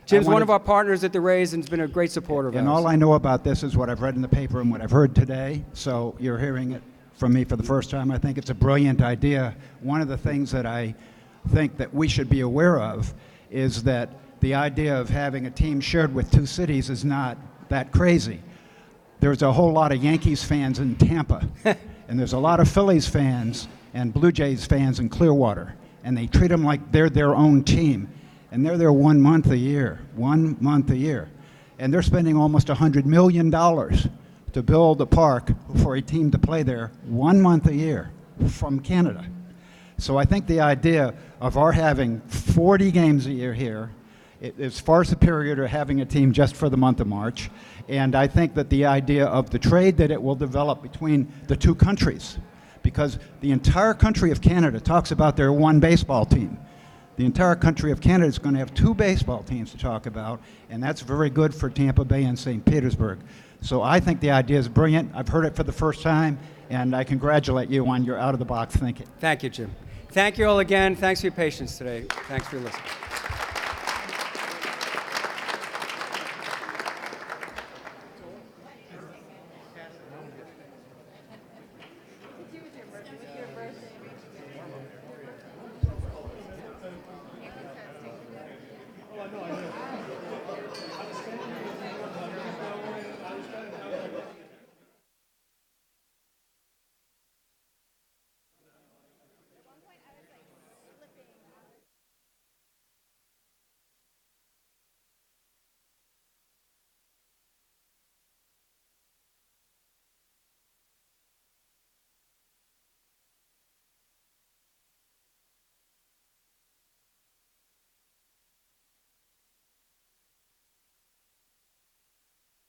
Jim's one of our partners at the Rays and has been a great supporter of ours. And all I know about this is what I've read in the paper and what I've heard today. So you're hearing it from me for the first time. I think it's a brilliant idea. One of the things that I think that we should be aware of is that the idea of having a team shared with 2 cities is not that crazy. There's a whole lot of Yankees fans in Tampa, and there's a lot of Phillies fans and Blue Jays fans in Clearwater, and they treat them like they're their own team. And they're there 1 month a year, 1 month a year. And they're spending almost $100 million to build a park for a team to play there 1 month a year from Canada. So I think the idea of our having 40 games a year here is far superior to having a team just for the month of March. And I think that the idea of the trade that it will develop between the 2 countries, because the entire country of Canada talks about their 1 baseball team. The entire country of Canada is going to have 2 baseball teams to talk about, and that's very good for Tampa Bay and St. Petersburg. So I think the idea is brilliant. I've heard it for the first time, and I congratulate you on your out-of-the-box thinking. Thank you, Jim. Thank you all again. Thanks for your patience today. Thanks for listening.